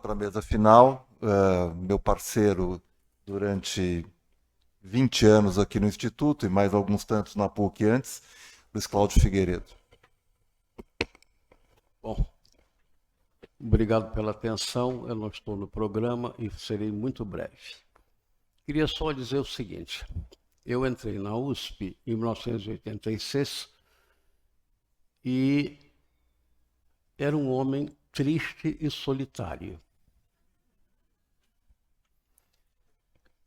para a mesa final. Meu parceiro durante 20 anos aqui no Instituto e mais alguns tantos na PUC antes, Luiz Cláudio Figueiredo. Bom, obrigado pela atenção. Eu não estou no programa e serei muito breve. Queria só dizer o seguinte: eu entrei na USP em 1986 e era um homem triste e solitário.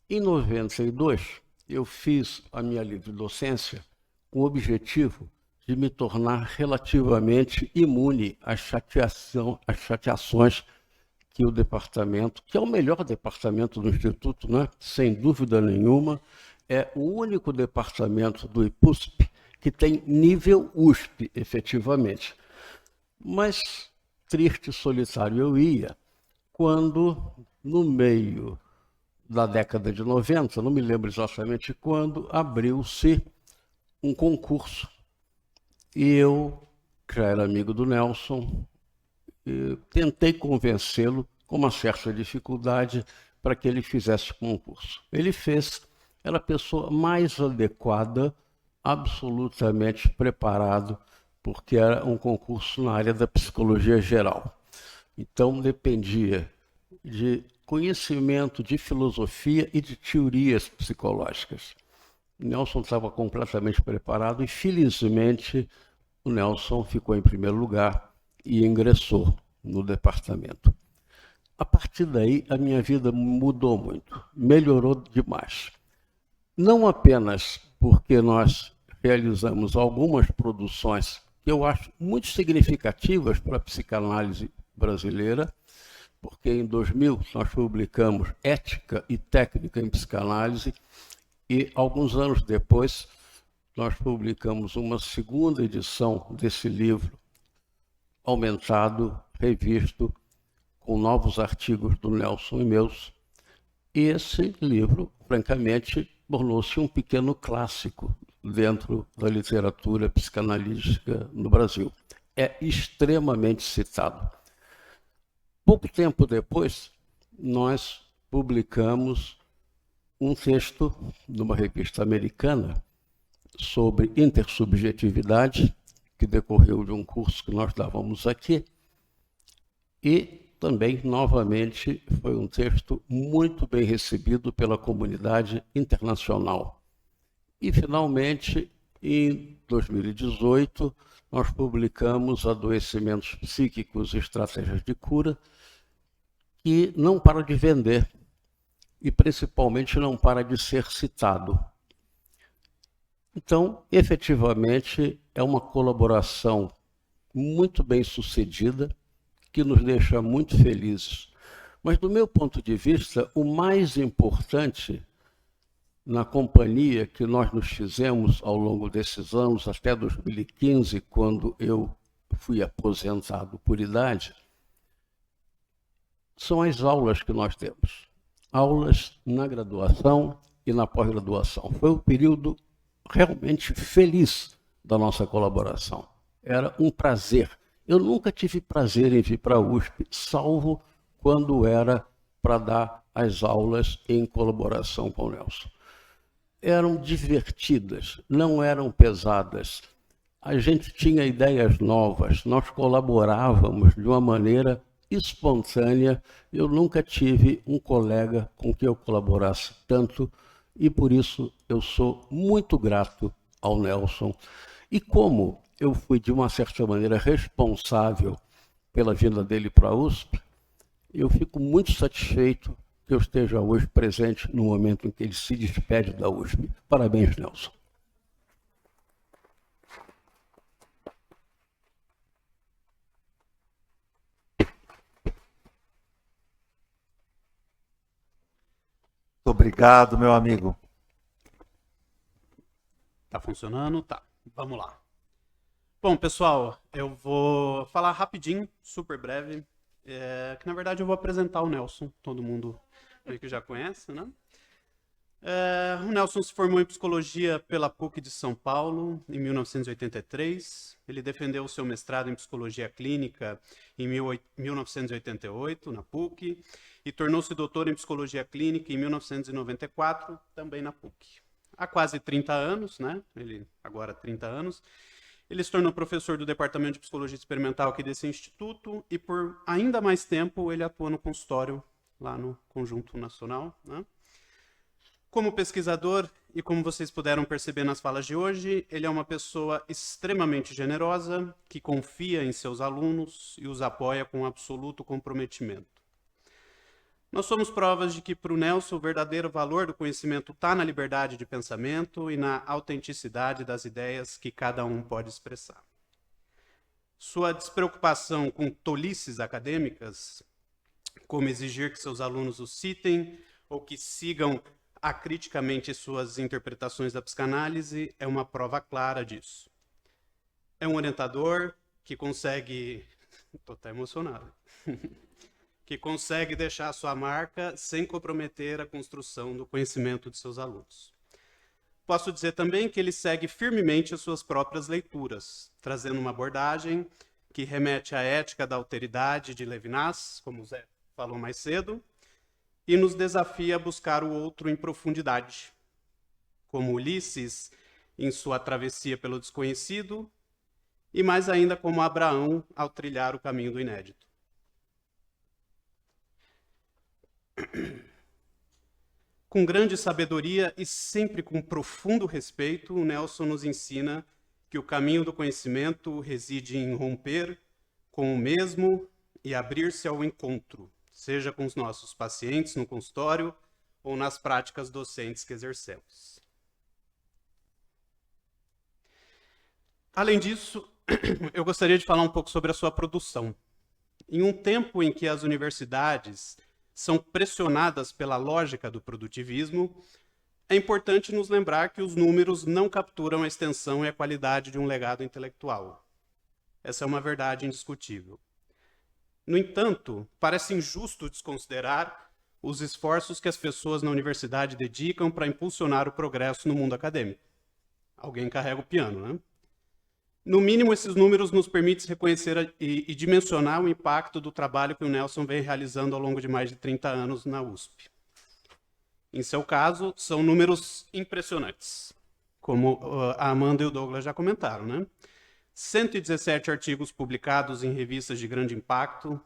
Em 92, eu fiz a minha livre docência com o objetivo de me tornar relativamente imune às chateações que o departamento, que é o melhor departamento do Instituto, né? Sem dúvida nenhuma, é o único departamento do IPUSP que tem nível USP, efetivamente. Mas triste e solitário eu ia quando, no meio da década de 90, não me lembro exatamente quando, abriu-se um concurso. E eu, que já era amigo do Nelson, tentei convencê-lo com uma certa dificuldade para que ele fizesse o concurso. Ele fez, era a pessoa mais adequada, absolutamente preparado, porque era um concurso na área da psicologia geral. Então, dependia de conhecimento de filosofia e de teorias psicológicas. O Nelson estava completamente preparado e, felizmente, o Nelson ficou em primeiro lugar e ingressou no departamento. A partir daí, a minha vida mudou muito, melhorou demais. Não apenas porque nós realizamos algumas produções que eu acho muito significativas para a psicanálise brasileira, porque em 2000 nós publicamos Ética e Técnica em Psicanálise e, alguns anos depois, nós publicamos uma segunda edição desse livro, aumentado, revisto, com novos artigos do Nelson e meus. E esse livro, francamente, tornou-se um pequeno clássico dentro da literatura psicanalítica no Brasil. É extremamente citado. Pouco tempo depois, nós publicamos um texto numa revista americana sobre intersubjetividade, que decorreu de um curso que nós dávamos aqui, e também, novamente, foi um texto muito bem recebido pela comunidade internacional. E, finalmente, em 2018, nós publicamos Adoecimentos Psíquicos e Estratégias de Cura, que não para de vender e, principalmente, não para de ser citado. Então, efetivamente, é uma colaboração muito bem sucedida, que nos deixa muito felizes. Mas, do meu ponto de vista, o mais importante na companhia que nós nos fizemos ao longo desses anos, até 2015, quando eu fui aposentado por idade, são as aulas que nós temos. Aulas na graduação e na pós-graduação. Foi um período realmente feliz da nossa colaboração. Era um prazer. Eu nunca tive prazer em vir para a USP, salvo quando era para dar as aulas em colaboração com o Nelson. Eram divertidas, não eram pesadas. A gente tinha ideias novas, nós colaborávamos de uma maneira espontânea. Eu nunca tive um colega com quem eu colaborasse tanto e, por isso, eu sou muito grato ao Nelson. E como eu fui, de uma certa maneira, responsável pela vinda dele para a USP, eu fico muito satisfeito que eu esteja hoje presente no momento em que ele se despede da USP. Parabéns, Nelson. Obrigado, meu amigo. Tá funcionando? Tá. Vamos lá. Bom, pessoal, eu vou falar rapidinho, super breve, que na verdade eu vou apresentar o Nelson, todo mundo meio que já conhece, né? O Nelson se formou em psicologia pela PUC de São Paulo em 1983. Ele defendeu o seu mestrado em psicologia clínica em 1988 na PUC e tornou-se doutor em psicologia clínica em 1994, também na PUC. Há quase 30 anos, né? Ele agora 30 anos, ele se tornou professor do Departamento de Psicologia Experimental aqui desse instituto e por ainda mais tempo ele atua no consultório lá no Conjunto Nacional, né? Como pesquisador, e como vocês puderam perceber nas falas de hoje, ele é uma pessoa extremamente generosa, que confia em seus alunos e os apoia com absoluto comprometimento. Nós somos provas de que, para o Nelson, o verdadeiro valor do conhecimento está na liberdade de pensamento e na autenticidade das ideias que cada um pode expressar. Sua despreocupação com tolices acadêmicas, como exigir que seus alunos o citem ou que sigam acriticamente suas interpretações da psicanálise, é uma prova clara disso. É um orientador que consegue... Estou até emocionado. Que consegue deixar sua marca sem comprometer a construção do conhecimento de seus alunos. Posso dizer também que ele segue firmemente as suas próprias leituras, trazendo uma abordagem que remete à ética da alteridade de Levinas, como o Zé falou mais cedo, e nos desafia a buscar o outro em profundidade, como Ulisses em sua travessia pelo desconhecido, e mais ainda como Abraão ao trilhar o caminho do inédito. Com grande sabedoria e sempre com profundo respeito, o Nelson nos ensina que o caminho do conhecimento reside em romper com o mesmo e abrir-se ao encontro, seja com os nossos pacientes no consultório ou nas práticas docentes que exercemos. Além disso, eu gostaria de falar um pouco sobre a sua produção. Em um tempo em que as universidades são pressionadas pela lógica do produtivismo, é importante nos lembrar que os números não capturam a extensão e a qualidade de um legado intelectual. Essa é uma verdade indiscutível. No entanto, parece injusto desconsiderar os esforços que as pessoas na universidade dedicam para impulsionar o progresso no mundo acadêmico. Alguém carrega o piano, né? No mínimo, esses números nos permitem reconhecer e dimensionar o impacto do trabalho que o Nelson vem realizando ao longo de mais de 30 anos na USP. Em seu caso, são números impressionantes, como a Amanda e o Douglas já comentaram, né? 117 artigos publicados em revistas de grande impacto,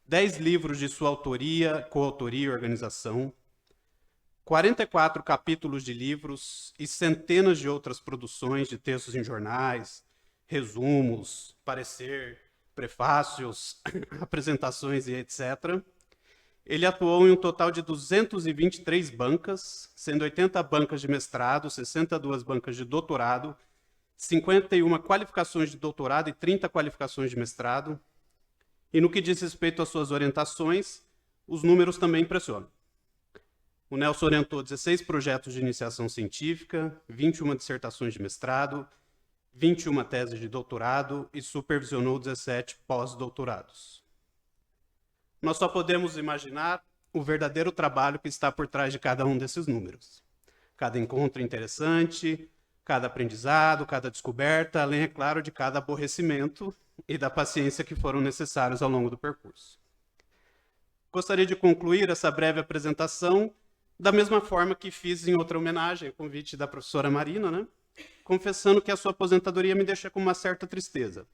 10 livros de sua autoria, coautoria e organização, 44 capítulos de livros e centenas de outras produções de textos em jornais, resumos, parecer, prefácios, apresentações e etc. Ele atuou em um total de 223 bancas, sendo 80 bancas de mestrado, 62 bancas de doutorado, 51 qualificações de doutorado e 30 qualificações de mestrado. E no que diz respeito às suas orientações, os números também impressionam. O Nelson orientou 16 projetos de iniciação científica, 21 dissertações de mestrado, 21 teses de doutorado e supervisionou 17 pós-doutorados. Nós só podemos imaginar o verdadeiro trabalho que está por trás de cada um desses números. Cada encontro interessante, cada aprendizado, cada descoberta, além, é claro, de cada aborrecimento e da paciência que foram necessários ao longo do percurso. Gostaria de concluir essa breve apresentação da mesma forma que fiz em outra homenagem, convite da professora Marina, né? Confessando que a sua aposentadoria me deixa com uma certa tristeza.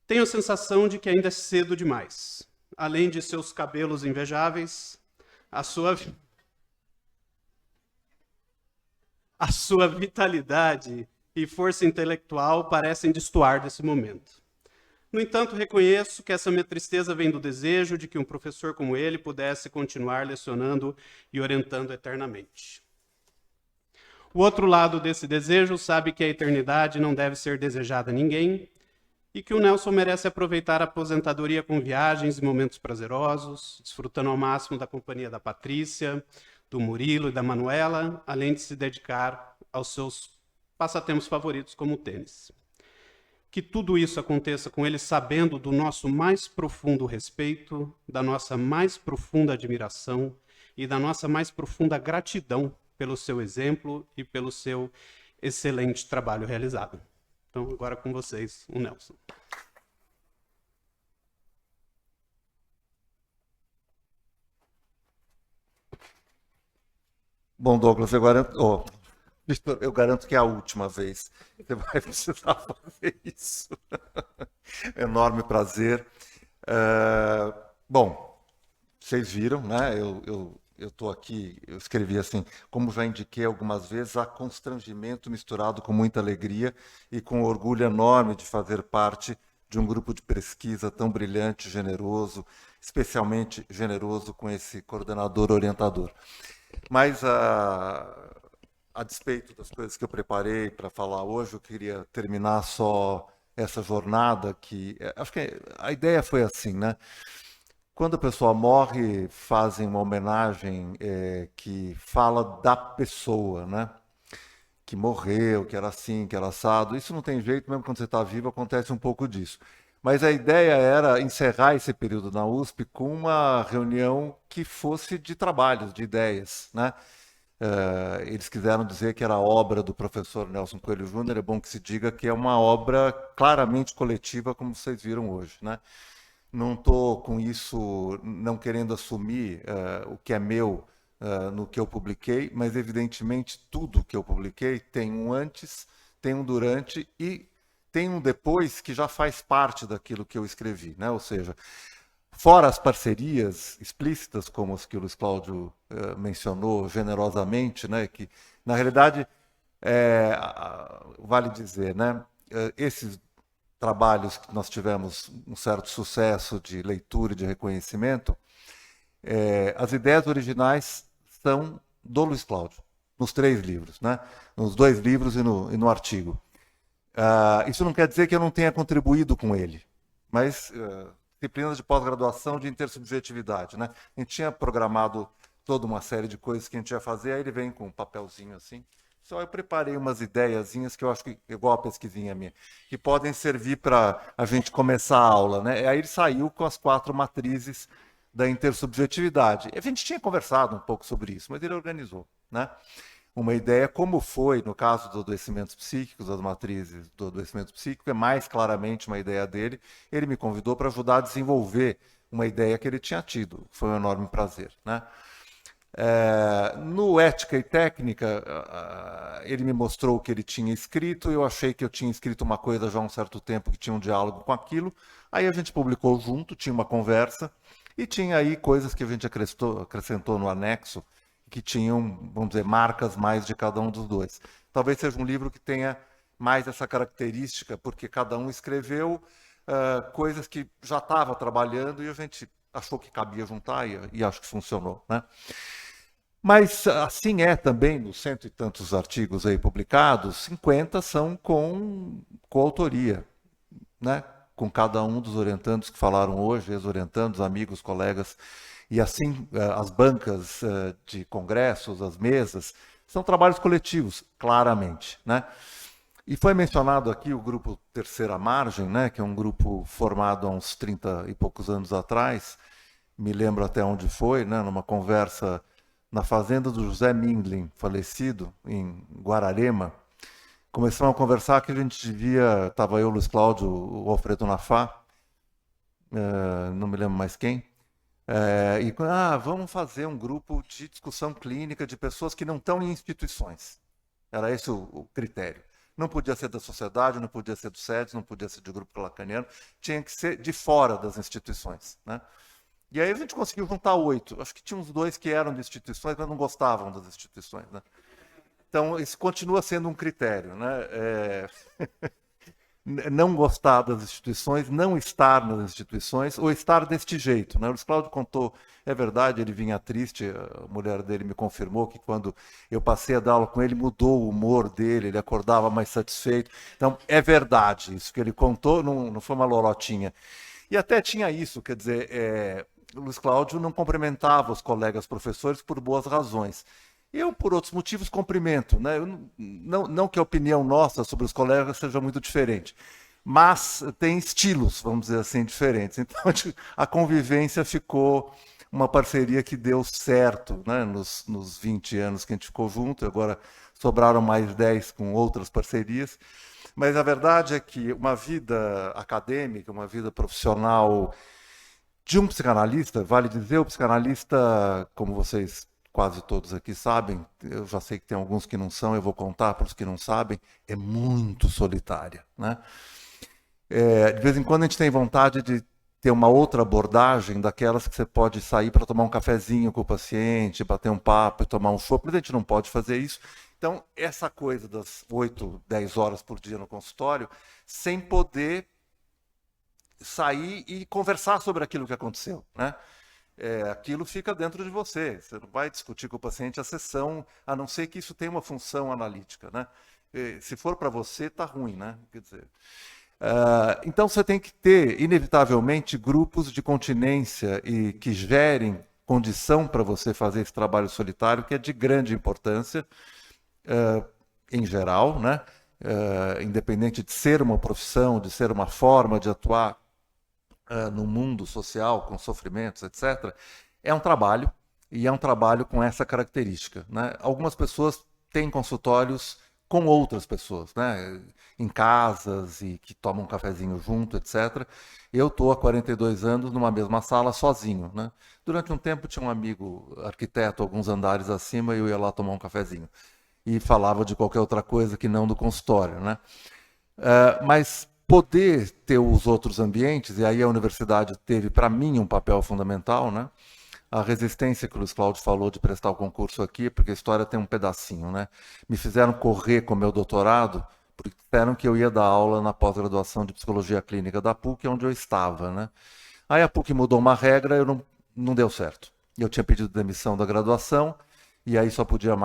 Tenho a sensação de que ainda é cedo demais. Além de seus cabelos invejáveis, a sua vitalidade e força intelectual parecem destoar desse momento. No entanto, reconheço que essa minha tristeza vem do desejo de que um professor como ele pudesse continuar lecionando e orientando eternamente. O outro lado desse desejo sabe que a eternidade não deve ser desejada a ninguém e que o Nelson merece aproveitar a aposentadoria com viagens e momentos prazerosos, desfrutando ao máximo da companhia da Patrícia, do Murilo e da Manuela, além de se dedicar aos seus passatempos favoritos como o tênis. Que tudo isso aconteça com ele sabendo do nosso mais profundo respeito, da nossa mais profunda admiração e da nossa mais profunda gratidão pelo seu exemplo e pelo seu excelente trabalho realizado. Então, agora com vocês, o Nelson. Bom, Douglas, Victor, eu garanto que é a última vez. Você vai precisar fazer isso. Enorme prazer. Bom, vocês viram, né? Eu estou aqui, eu escrevi assim, como já indiquei algumas vezes, há constrangimento misturado com muita alegria e com orgulho enorme de fazer parte de um grupo de pesquisa tão brilhante, generoso, especialmente generoso com esse coordenador orientador. Mas, a despeito das coisas que eu preparei para falar hoje, eu queria terminar só essa jornada que... Acho que a ideia foi assim, né? Quando a pessoa morre, fazem uma homenagem que fala da pessoa, né? Que morreu, que era assim, que era assado. Isso não tem jeito, mesmo quando você está vivo, acontece um pouco disso. Mas a ideia era encerrar esse período na USP com uma reunião que fosse de trabalhos, de ideias, né? Eles quiseram dizer que era obra do professor Nelson Coelho Júnior, é bom que se diga que é uma obra claramente coletiva, como vocês viram hoje, né? Não estou com isso, não querendo assumir o que é meu no que eu publiquei, mas evidentemente tudo que eu publiquei tem um antes, tem um durante e tem um depois que já faz parte daquilo que eu escrevi, né? Ou seja, fora as parcerias explícitas, como as que o Luiz Cláudio mencionou generosamente, né? Que na realidade vale dizer, né? Esses trabalhos que nós tivemos um certo sucesso de leitura e de reconhecimento, as ideias originais são do Luiz Cláudio, nos 3 livros, né? Nos 2 livros e no artigo. Isso não quer dizer que eu não tenha contribuído com ele, mas disciplinas de pós-graduação de intersubjetividade, né? A gente tinha programado toda uma série de coisas que a gente ia fazer, aí ele vem com um papelzinho assim. Só eu preparei umas ideiazinhas que eu acho que, igual a pesquisinha minha, que podem servir para a gente começar a aula, né? Aí ele saiu com as 4 matrizes da intersubjetividade. A gente tinha conversado um pouco sobre isso, mas ele organizou, né? Uma ideia, como foi no caso dos adoecimentos psíquicos, das matrizes do adoecimento psíquico, é mais claramente uma ideia dele. Ele me convidou para ajudar a desenvolver uma ideia que ele tinha tido. Foi um enorme prazer, né? No Ética e Técnica, ele me mostrou o que ele tinha escrito, eu achei que eu tinha escrito uma coisa já há um certo tempo que tinha um diálogo com aquilo, aí a gente publicou junto, tinha uma conversa, e tinha aí coisas que a gente acrescentou no anexo, que tinham, vamos dizer, marcas mais de cada um dos dois. Talvez seja um livro que tenha mais essa característica, porque cada um escreveu coisas que já estava trabalhando e a gente achou que cabia juntar e acho que funcionou, né? Mas assim é também nos 100 e tantos artigos aí publicados, 50 são com coautoria, né? Com cada um dos orientandos que falaram hoje, ex-orientandos, amigos, colegas, e assim as bancas de congressos, as mesas, são trabalhos coletivos, claramente, né? E foi mencionado aqui o grupo Terceira Margem, né? Que é um grupo formado há uns 30 e poucos anos atrás, me lembro até onde foi, né? Numa conversa na fazenda do José Mindlin, falecido, em Guararema. Começamos a conversar que a gente devia, estava eu, Luiz Cláudio, o Alfredo Nafá, não me lembro mais quem, vamos fazer um grupo de discussão clínica de pessoas que não estão em instituições. Era esse o critério. Não podia ser da sociedade, não podia ser do SEDES, não podia ser de grupo lacaniano, tinha que ser de fora das instituições, né? E aí a gente conseguiu juntar 8. Acho que tinha uns 2 que eram de instituições, mas não gostavam das instituições, né? Então, isso continua sendo um critério, né? Não gostar das instituições, não estar nas instituições, ou estar deste jeito, né? O Luiz Cláudio contou, é verdade, ele vinha triste, a mulher dele me confirmou que quando eu passei a dar aula com ele, mudou o humor dele, ele acordava mais satisfeito. Então, é verdade, isso que ele contou não foi uma lorotinha. E até tinha isso, quer dizer, o Luiz Cláudio não cumprimentava os colegas professores por boas razões. Eu, por outros motivos, cumprimento, né? Não que a opinião nossa sobre os colegas seja muito diferente, mas tem estilos, vamos dizer assim, diferentes. Então, a convivência ficou uma parceria que deu certo, né, nos 20 anos que a gente ficou junto, agora sobraram mais 10 com outras parcerias. Mas a verdade é que uma vida acadêmica, uma vida profissional de um psicanalista, vale dizer, o psicanalista, como vocês quase todos aqui sabem, eu já sei que tem alguns que não são, eu vou contar para os que não sabem, é muito solitária, né? De vez em quando a gente tem vontade de ter uma outra abordagem daquelas que você pode sair para tomar um cafezinho com o paciente, bater um papo e tomar um chopp, mas a gente não pode fazer isso. Então, essa coisa das 8, 10 horas por dia no consultório, sem poder sair e conversar sobre aquilo que aconteceu, né? Aquilo fica dentro de você. Você não vai discutir com o paciente a sessão, a não ser que isso tenha uma função analítica, né? Se for para você, está ruim, né? Quer dizer, então você tem que ter, inevitavelmente, grupos de continência e que gerem condição para você fazer esse trabalho solitário, que é de grande importância, em geral, né? Independente de ser uma profissão, de ser uma forma de atuar no mundo social, com sofrimentos, etc., é um trabalho, e é um trabalho com essa característica, né? Algumas pessoas têm consultórios com outras pessoas, né? Em casas e que tomam um cafezinho junto, etc. Eu estou há 42 anos numa mesma sala sozinho, né? Durante um tempo tinha um amigo arquiteto alguns andares acima e eu ia lá tomar um cafezinho e falava de qualquer outra coisa que não do consultório, né? Mas poder ter os outros ambientes, e aí a universidade teve, para mim, um papel fundamental, né? A resistência que o Luiz Cláudio falou de prestar o concurso aqui, porque a história tem um pedacinho, né? Me fizeram correr com o meu doutorado, porque disseram que eu ia dar aula na pós-graduação de Psicologia Clínica da PUC, onde eu estava, né? Aí a PUC mudou uma regra, não deu certo. Eu tinha pedido demissão da graduação, e aí só podia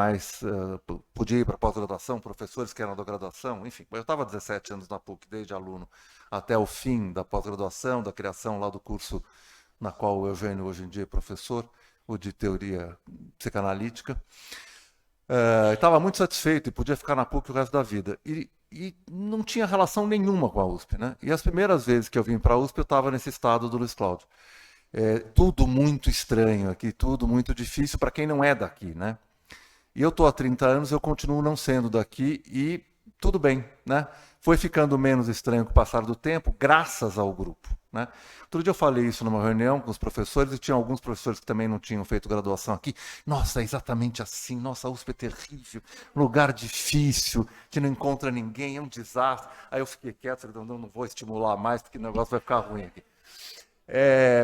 podia ir para pós-graduação, professores que eram da graduação, enfim. Eu estava 17 anos na PUC, desde aluno até o fim da pós-graduação, da criação lá do curso na qual o Eugênio hoje em dia é professor, o de teoria psicanalítica. Estava muito satisfeito e podia ficar na PUC o resto da vida. E não tinha relação nenhuma com a USP, né? E as primeiras vezes que eu vim para a USP, eu estava nesse estado do Luiz Cláudio. Tudo muito estranho aqui, tudo muito difícil para quem não é daqui, né? E eu estou há 30 anos, eu continuo não sendo daqui e tudo bem, né? Foi ficando menos estranho com o passar do tempo, graças ao grupo, né? Outro dia eu falei isso numa reunião com os professores e tinha alguns professores que também não tinham feito graduação aqui. Nossa, é exatamente assim, nossa, a USP é terrível, lugar difícil, que não encontra ninguém, é um desastre. Aí eu fiquei quieto, não vou estimular mais porque o negócio vai ficar ruim aqui.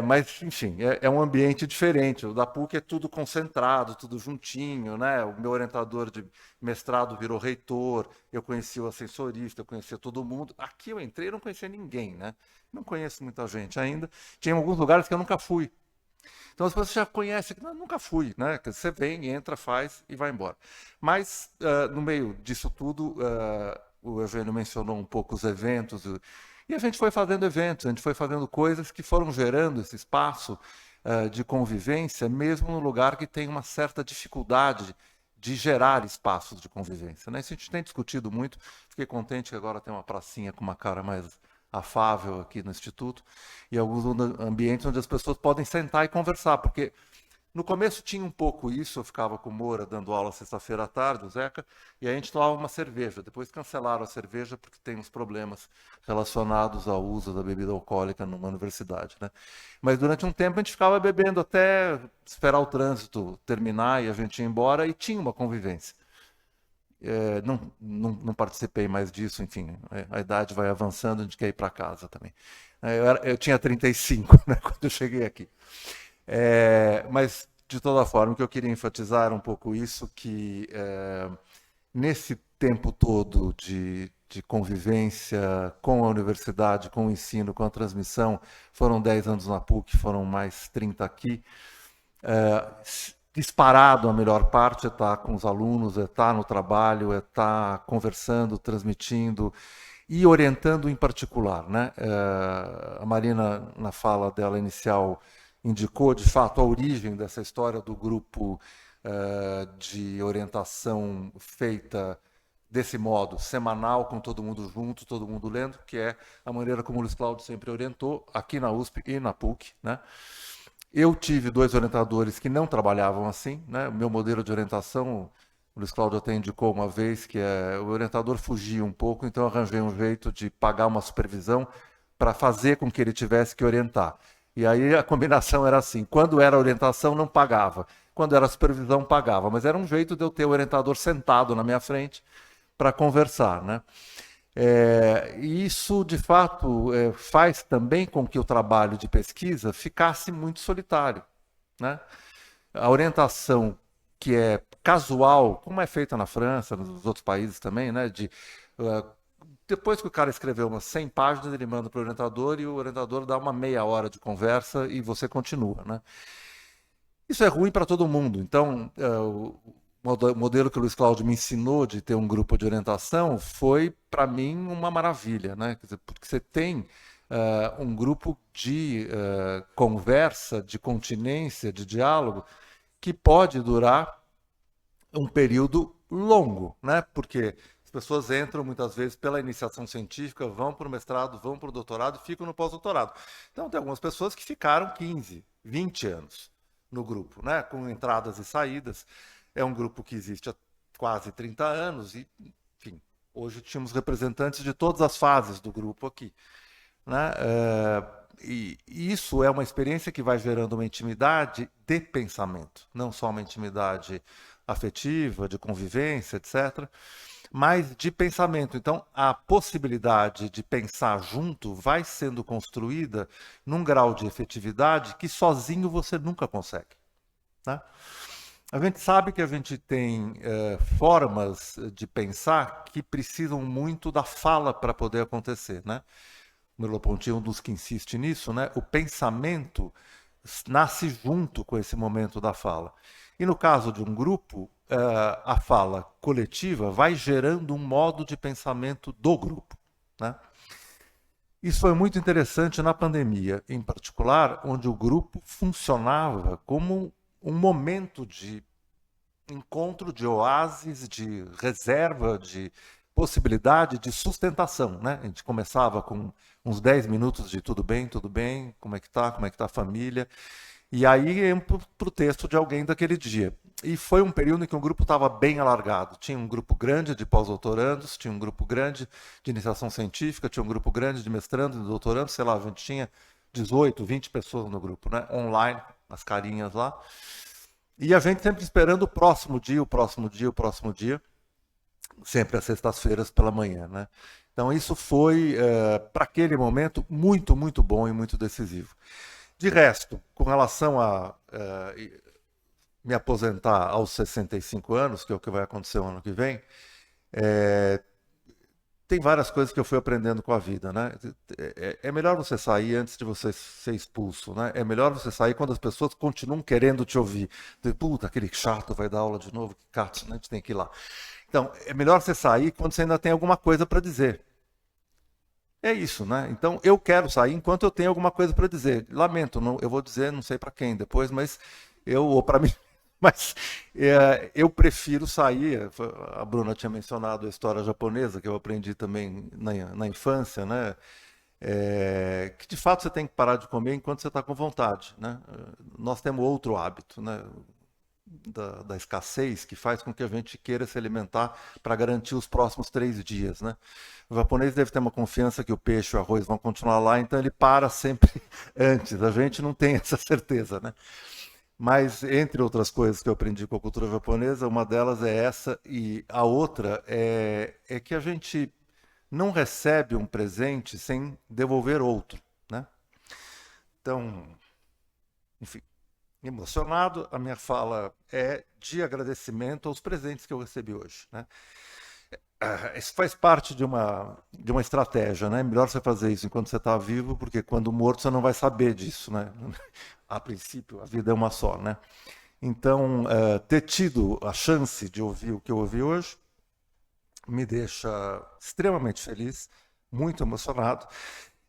Mas, enfim, é um ambiente diferente. O da PUC é tudo concentrado, tudo juntinho, né? O meu orientador de mestrado virou reitor, eu conheci o assessorista, eu conhecia todo mundo. Aqui eu entrei e não conhecia ninguém, né? Não conheço muita gente ainda. Tinha alguns lugares que eu nunca fui. Então as pessoas já conhecem, não, nunca fui, né? Você vem, entra, faz e vai embora. Mas, no meio disso tudo, o Eugênio mencionou um pouco os eventos, e a gente foi fazendo eventos, a gente foi fazendo coisas que foram gerando esse espaço de convivência, mesmo no lugar que tem uma certa dificuldade de gerar espaços de convivência, né? Isso a gente tem discutido muito. Fiquei contente que agora tem uma pracinha com uma cara mais afável aqui no Instituto e alguns ambientes onde as pessoas podem sentar e conversar, porque no começo tinha um pouco isso, eu ficava com o Moura dando aula sexta-feira à tarde, o Zeca, e a gente tomava uma cerveja. Depois cancelaram a cerveja porque tem uns problemas relacionados ao uso da bebida alcoólica numa universidade, né? Mas durante um tempo a gente ficava bebendo até esperar o trânsito terminar e a gente ia embora e tinha uma convivência. Não participei mais disso, enfim, a idade vai avançando, a gente quer ir para casa também. Eu tinha 35, né, quando eu cheguei aqui. Mas, de toda forma, o que eu queria enfatizar era um pouco isso, que nesse tempo todo de convivência com a universidade, com o ensino, com a transmissão, foram 10 anos na PUC, foram mais 30 aqui, disparado a melhor parte é estar com os alunos, é estar no trabalho, é estar conversando, transmitindo e orientando em particular, né? A Marina, na fala dela inicial, indicou, de fato, a origem dessa história do grupo de orientação feita desse modo, semanal, com todo mundo junto, todo mundo lendo, que é a maneira como o Luiz Cláudio sempre orientou, aqui na USP e na PUC, né? Eu tive 2 orientadores que não trabalhavam assim, né? O meu modelo de orientação, o Luiz Cláudio até indicou uma vez, que o orientador fugia um pouco, então eu arranjei um jeito de pagar uma supervisão para fazer com que ele tivesse que orientar. E aí a combinação era assim, quando era orientação não pagava, quando era supervisão pagava, mas era um jeito de eu ter o orientador sentado na minha frente para conversar, né? E isso, de fato, faz também com que o trabalho de pesquisa ficasse muito solitário, né? A orientação que é casual, como é feita na França, nos outros países também, né? Depois que o cara escreveu umas 100 páginas, ele manda para o orientador e o orientador dá uma meia hora de conversa e você continua, né? Isso é ruim para todo mundo. Então, o modelo que o Luiz Cláudio me ensinou de ter um grupo de orientação foi, para mim, uma maravilha, né? Quer dizer, porque você tem um grupo de conversa, de continência, de diálogo, que pode durar um período longo, né? Porque as pessoas entram muitas vezes pela iniciação científica, vão para o mestrado, vão para o doutorado e ficam no pós-doutorado. Então, tem algumas pessoas que ficaram 15, 20 anos no grupo, né? Com entradas e saídas. É um grupo que existe há quase 30 anos e, enfim, hoje tínhamos representantes de todas as fases do grupo aqui, né? E isso é uma experiência que vai gerando uma intimidade de pensamento, não só uma intimidade afetiva, de convivência, etc., mas de pensamento. Então, a possibilidade de pensar junto vai sendo construída num grau de efetividade que sozinho você nunca consegue, né? A gente sabe que a gente tem formas de pensar que precisam muito da fala para poder acontecer, né? O Merleau-Ponty é um dos que insiste nisso, né? O pensamento nasce junto com esse momento da fala. E no caso de um grupo, a fala coletiva vai gerando um modo de pensamento do grupo, né? Isso foi muito interessante na pandemia, em particular, onde o grupo funcionava como um momento de encontro, de oásis, de reserva, de possibilidade de sustentação, né? A gente começava com uns 10 minutos de tudo bem, como é que tá a família, e aí ia para o texto de alguém daquele dia. E foi um período em que o grupo estava bem alargado. Tinha um grupo grande de pós-doutorandos, tinha um grupo grande de iniciação científica, tinha um grupo grande de mestrandos e doutorandos, sei lá, a gente tinha 18, 20 pessoas no grupo, né? Online, as carinhas lá. E a gente sempre esperando o próximo dia, sempre às sextas-feiras pela manhã, né? Então isso foi, para aquele momento, muito, muito bom e muito decisivo. De resto, com relação a me aposentar aos 65 anos, que é o que vai acontecer o ano que vem, tem várias coisas que eu fui aprendendo com a vida, né? É melhor você sair antes de você ser expulso, né? É melhor você sair quando as pessoas continuam querendo te ouvir. Puta, aquele chato vai dar aula de novo, que cato, né? A gente tem que ir lá. Então, é melhor você sair quando você ainda tem alguma coisa para dizer. É isso, né? Então, eu quero sair enquanto eu tenho alguma coisa para dizer. Lamento, não, eu vou dizer, não sei para quem depois, mas ou para mim. Mas eu prefiro sair. A Bruna tinha mencionado a história japonesa, que eu aprendi também na infância, né? Que de fato você tem que parar de comer enquanto você está com vontade, né? Nós temos outro hábito, né? Da escassez, que faz com que a gente queira se alimentar para garantir os próximos 3 dias, né? O japonês deve ter uma confiança que o peixe e o arroz vão continuar lá, então ele para sempre antes. A gente não tem essa certeza, né? Mas, entre outras coisas que eu aprendi com a cultura japonesa, uma delas é essa, e a outra é que a gente não recebe um presente sem devolver outro, né? Então, enfim, emocionado, a minha fala é de agradecimento aos presentes que eu recebi hoje, né? Isso faz parte de uma estratégia, né? Melhor você fazer isso enquanto você está vivo, porque quando morto você não vai saber disso, né? A princípio, a vida é uma só, né? Então, ter tido a chance de ouvir o que eu ouvi hoje me deixa extremamente feliz, muito emocionado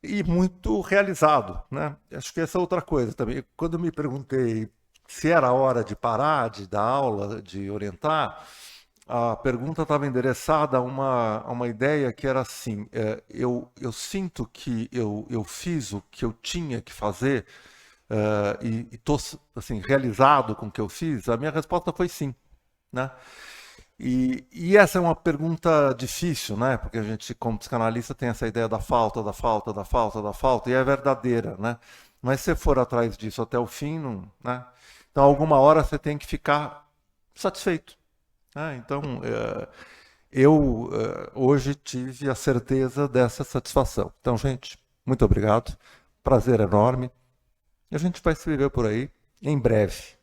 e muito realizado, né? Acho que essa é outra coisa também. Quando me perguntei se era a hora de parar de dar aula, de orientar, a pergunta estava endereçada a uma ideia que era assim: eu sinto que eu fiz o que eu tinha que fazer e estou assim, realizado com o que eu fiz? A minha resposta foi sim, né? E essa é uma pergunta difícil, né? Porque a gente, como psicanalista, tem essa ideia da falta, da falta, da falta, da falta, e é verdadeira, né? Mas se você for atrás disso até o fim, não, né? Então, alguma hora você tem que ficar satisfeito, né? Então, eu hoje tive a certeza dessa satisfação. Então, gente, muito obrigado. Prazer enorme. E a gente vai se ver por aí em breve.